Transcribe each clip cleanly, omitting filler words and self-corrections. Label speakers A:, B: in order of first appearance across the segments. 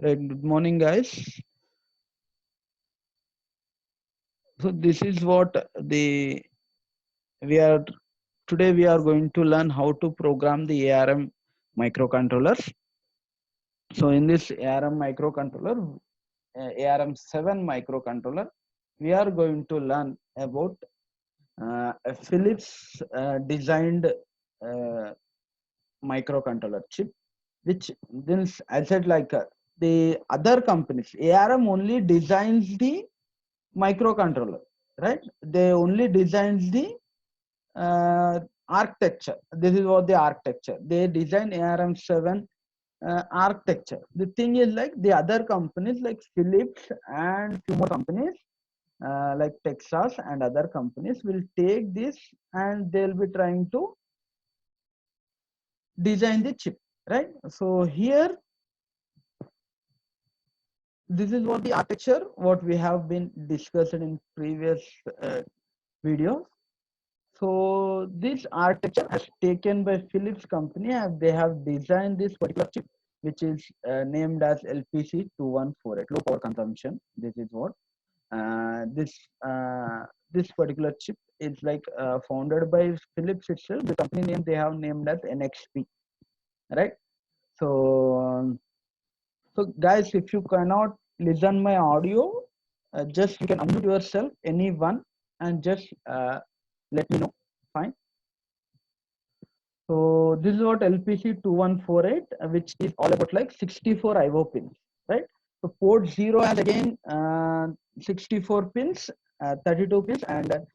A: Good morning, guys. So this is what the we are today we are going to learn how to program the ARM microcontrollers. So in this ARM microcontroller, ARM7 microcontroller, we are going to learn about a Philips designed microcontroller chip, which then I said like the other companies, ARM only designs the microcontroller, right? They only designs the architecture. This is what the architecture. They design ARM7 architecture. The thing is like the other companies like Philips and few more companies like Texas and other companies will take this and they'll be trying to design the chip, right? So here, this is what the architecture, what we have been discussed in previous videos. So this architecture as taken by Philips company, they have designed this particular chip, which is named as LPC2148, low power consumption. This is what this this particular chip is like founded by Philips itself. The company name they have named as NXP, right? So so guys, if you cannot listen my audio, just you can unmute yourself, anyone, and just let me know. Fine. So this is what LPC2148, which is all about like 64 IO pins, right? So port 0 has again 64 pins, 32 pins, and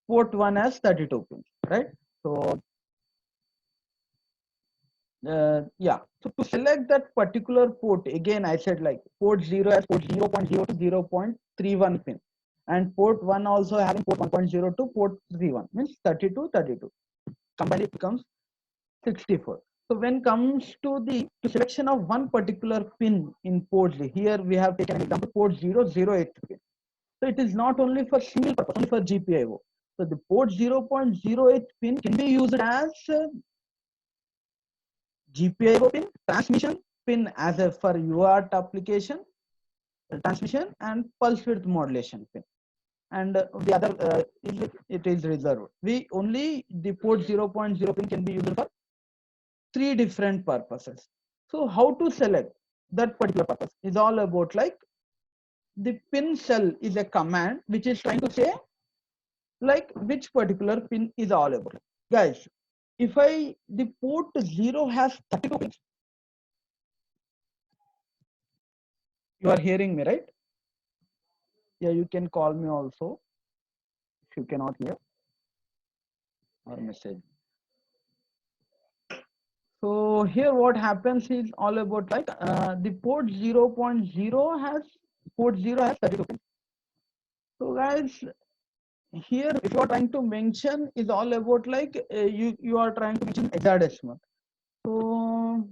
A: port 1 has 32 pins, right? So yeah, so to select that particular port, again I said like port 0 has port 0.0 to 0.31 pin, and port 1 also having port 1.0 to port 31, means 32, 32. Combined it becomes 64. So when comes to the selection of one particular pin in port, here we have taken an example port 008 pin. So it is not only for single purpose, only for GPIO. So the port 0.08 pin can be used as GPIO pin, transmission pin as a for UART application, transmission and pulse width modulation pin. And the other it is reserved. We only the port 0.0 pin can be used for three different purposes. So how to select that particular purpose is all about like the pin cell is a command which is trying to say like which particular pin is all about. Guys, if I the port 0 has 32 pins, you are hearing me, right? Yeah, you can call me also if you cannot hear or message. So here what happens is all about like the port 0.0 has port 0 has 32 pins. So guys, here if you are trying to mention is all about like you are trying to mention hexadecimal. So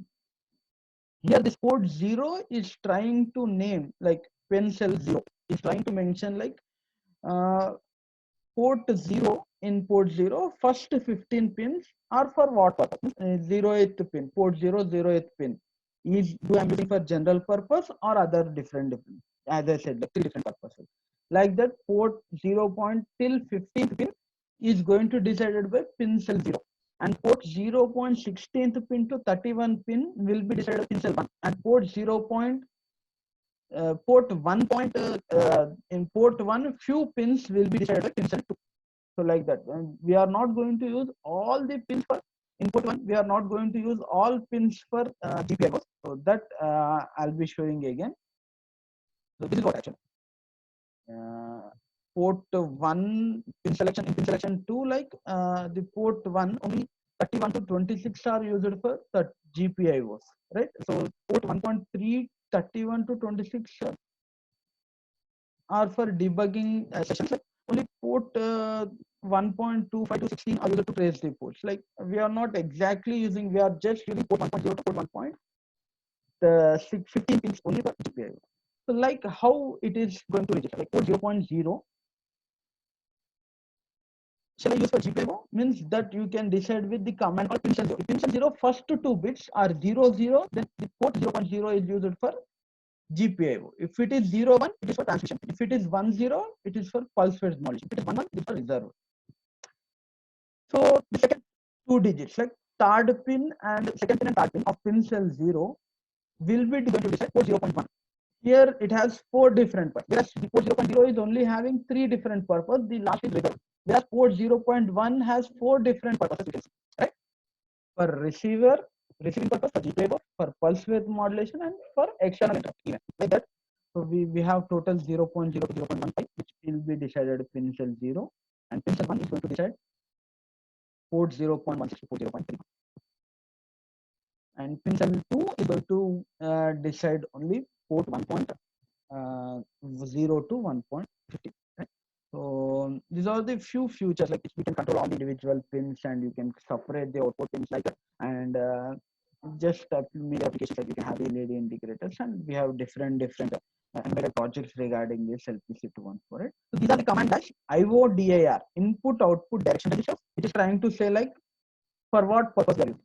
A: here this port 0 is trying to name like pen cell 0 is trying to mention like uh, port 0 in port 0 first 15 pins are for what purpose. 08th pin port 008th pin is do I'm using for general purpose or other different as I said like three different purposes. Like that port 0 point till 15th pin is going to decided by pin cell 0, and port 0.16th pin to 31 pin will be decided by pin cell 1, and port 0. Port 1 point in port 1 few pins will be decided by pin cell 2. So like that, we are not going to use all the pins for input 1, we are not going to use all pins for GPIO. So that I'll be showing again. So this is what actually port 1 pin selection in pin selection 2, like the port 1 only 31 to 26 are used for the GPIOs, right? So port 1.3 31 to 26 are for debugging sessions. Like only port 1.25 to 16 are used to trace the ports. Like we are not exactly using, we are just using port 1.0 to port 1.15 pins only for GPIO. So like how it is going to register, like port 0.0 shall I use for GPIO means that you can decide with the command called pin cell 0. If pin cell 0 first two bits are 00, then the port 0.0 is used for GPIO. If it is 0, 1, it is for transmission. If it is 1, 0, it is for pulse width modulation. If it is 1, 1, it is for reserve. So the second 2 digits, like third pin and second pin and third pin of pin cell 0 will be going to decide port 0.1. Here it has 4 different purposes. Whereas the port 0.0 is only having 3 different purposes. The last is reserve. Whereas port 0.1 has 4 different purposes, right? For receiver, receiving purpose, for GPIO, for pulse width modulation, and for external interrupt event, like that. So we have total 0.0 to 0.15, which will be decided pin cell 0, and pin cell 1 is going to decide port 0.16 to port 0.3. And pin cell 2 is going to decide only port 1.0 to 1.50. Right? So these are the few features, like we can control all the individual pins and you can separate the output pins like that. And just media applications, like you can have LED indicators, and we have different embedded projects regarding this LPC214. So these are the command dash IODIR, input output direction registers. It is trying to say like for what purpose are you?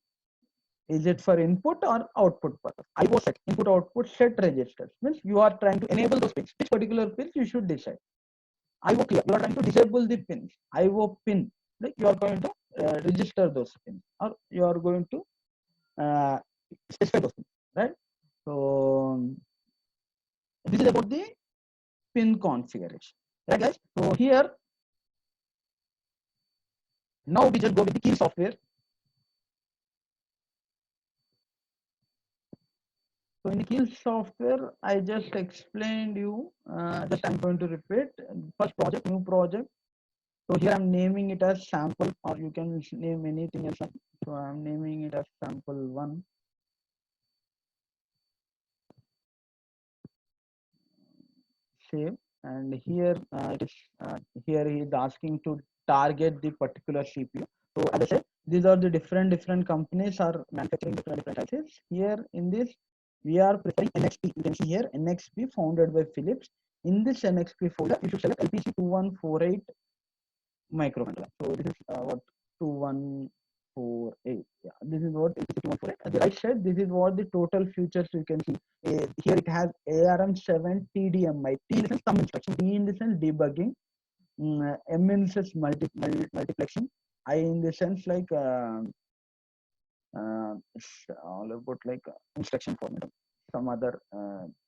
A: Is it for input or output purpose? IO set, input output set registers, means you are trying to enable those pins. Which particular pins you should decide. IO clear, you are trying to disable the pins. IO pin, like you are going to register those pins, or you are going to specify those pins, right? So this is about the pin configuration, right, guys? So here now we just go with the key software. So in the Keel software, I just explained you, just I'm going to repeat. First project, new project. So here I'm naming it as sample, or you can name anything else. So I'm naming it as sample 1. Save. And here it is, here he is asking to target the particular CPU. So as I said, these are the different companies are manufacturing different ICs. Here in this, we are preferring NXP. You can see here NXP, founded by Philips. In this NXP folder, you should select LPC2148 microcontroller. So this is what 2148. Yeah, this is what LPC2148. At the right side, this is what the total features you can see. Here it has ARM7 TDMI. T in the sense some instruction. D in the sense debugging. M in the sense multiplexing. I in the sense like it's all about like instruction format. Some other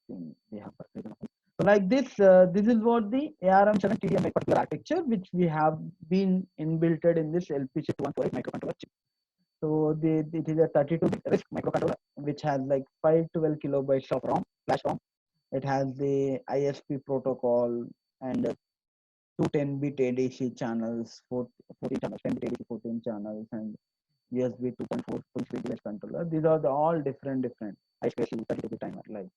A: thing we have, for example. So like this is what the ARM7 TDMI particular architecture, which we have been inbuilt in this LPC2148 microcontroller chip. So it is a 32-bit RISC microcontroller, which has like 512 kilobytes of ROM, flash ROM. It has the ISP protocol and 210-bit ADC channels, 14 channels, 10-bit ADC 14 channels, and USB 2.4 full speed device controller. These are all different I2C 32-bit timer. Like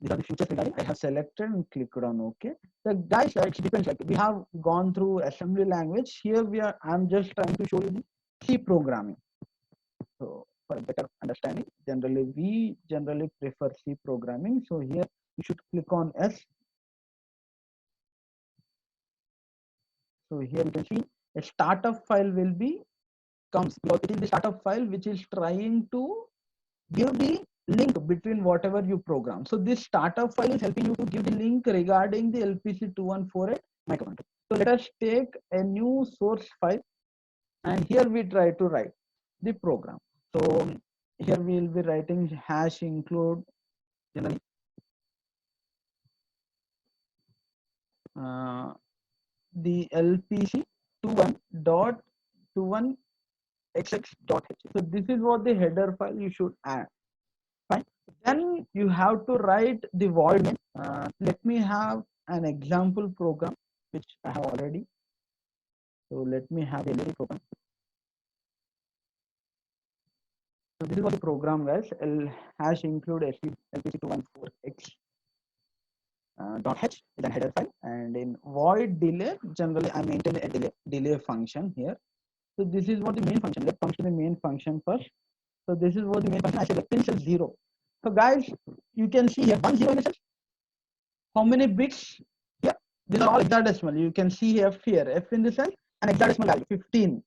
A: these are the features regarding. I have selected and clicked on OK. So guys, it depends. Like we have gone through assembly language. Here I'm just trying to show you the C programming. So for better understanding, we generally prefer C programming. So here you should click on S. So here you can see a startup file will be comes, because it is the startup file which is trying to give the link between whatever you program. So this startup file is helping you to give the link regarding the LPC2148 microcontroller. So let us take a new source file, and here we try to write the program. So here we will be writing hash include generally the LPC21.21xx.h. So this is what the header file you should add. Fine. Then you have to write the void main. Let me have an example program which I have already. So let me have a little program. So this is what the program was. Hash include LPC214x .h is a header file, and in void delay, generally I maintain a delay function here. So this is what the main function. Let's come to the main function first. So this is what the main function. I select pin cell 0. So guys, you can see here 1 0 in the sense. How many bits? Yeah, these are all hexadecimal. You can see F here. F in the sense an hexadecimal value 15.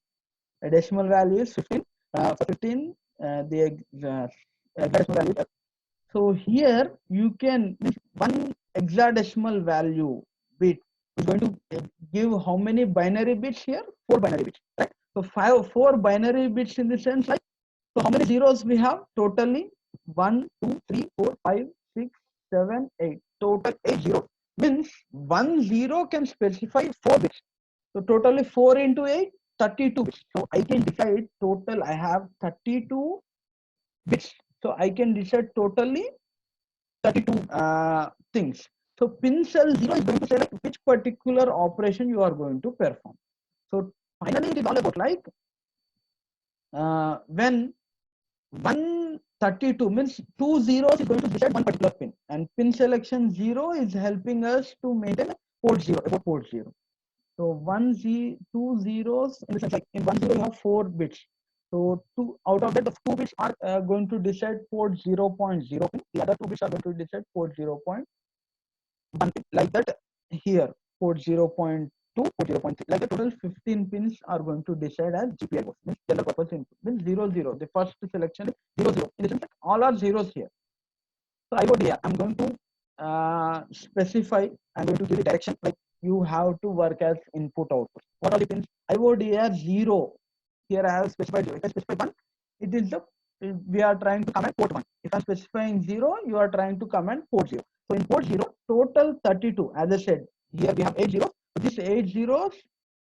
A: A decimal value is 15. For 15, the hexadecimal value is So here you can one hexadecimal value bit is going to give how many binary bits here? 4 binary bits, right? So 4 binary bits in the sense like, so how many zeros we have totally? 1, 2, 3, 4, 5, 6, 7, 8. Total 8 zeros. Means 1 zero can specify 4 bits. So totally 4 into 8, 32 bits. So I can decide total I have 32 bits. So I can decide totally 32 things. So pin cell 0 is going to say like which particular operation you are going to perform. So finally it is all about like when 132 means 2 zeros is going to decide one particular pin, and pin selection 0 is helping us to maintain port 0, about port 0. So 2 zeros in the sense like in 1 0 you have 4 bits. So two out of that, the 2 bits are going to decide port 0.0 pin. The other 2 bits are going to decide port 0.1 pin. Like that here, port 0.2, port 0.3. Like the total 15 pins are going to decide as GPI ports. Means general purpose input. Means 0 0. The first selection is 0 0. In the sense like all are zeros here. So I go here. I'm going to specify. I'm going to give the direction like you have to work as input output. What are the pins? I would here 0. Here I have specified 0. If I specify 1, it is the we are trying to command port 1. If I'm specifying 0, you are trying to command port 0. So in port 0, total 32. As I said, here we have 8 zeros. So this 8 zeros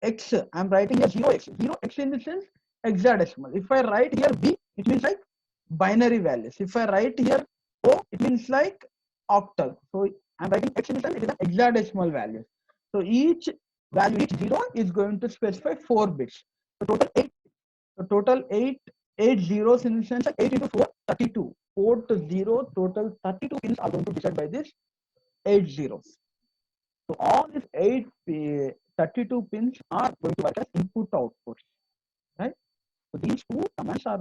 A: x. I'm writing here 0x. 0x in the sense hexadecimal. If I write here B, it means like binary values. If I write here O, it means like octal. So I'm writing X in the sense it is an hexadecimal value. So each value, each zero is going to specify 4 bits. So total 8. So total 8 zeros in the sense like 8 into 4, 32. Port 0, total 32 pins are going to decide by this 8 zeros. So all these 32 pins are going to work as input outputs, right? So these two commands are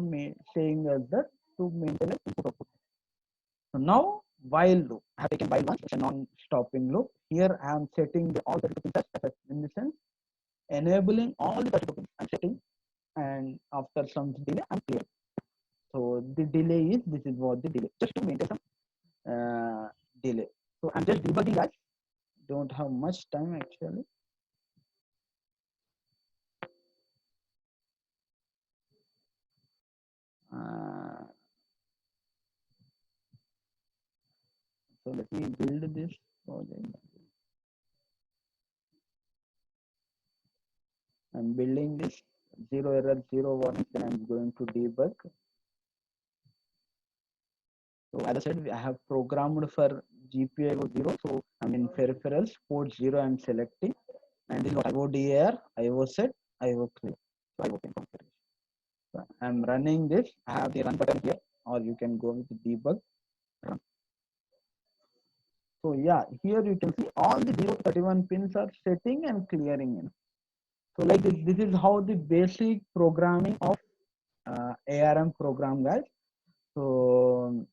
A: saying us that to maintain an input output. So now while loop, I have taken while once, it's a non-stopping loop. Here I am setting all 32 pins as in the sense enabling all the 32 pins. I'm setting, and after some delay, I'm clearing. So the delay is this is what the delay, just to maintain some delay. So I'm just debugging, guys. Don't have much time actually. So let me build this project. I'm building this 0 error, 0 warning, then I'm going to debug. So as I said, I have programmed for GPIO 0. So I'm in peripherals, port 0 I'm selecting. And this is what IO DR, IO set, IO clear. So IO pin configuration. So I'm running this. I have the run button here, or you can go with the debug. Run. So yeah, here you can see all the 0 to 31 pins are setting and clearing in. So like this is how the basic programming of ARM program, guys. So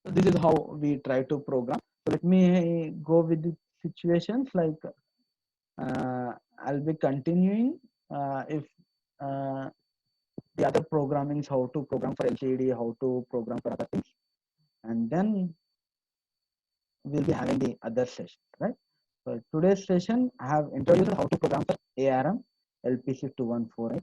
A: this is how we try to program. So let me go with the situations like I'll be continuing if the other programming is how to program for LCD, how to program for other things, and then we'll be having the other session, right? So today's session I have introduced how to program for ARM LPC 2148.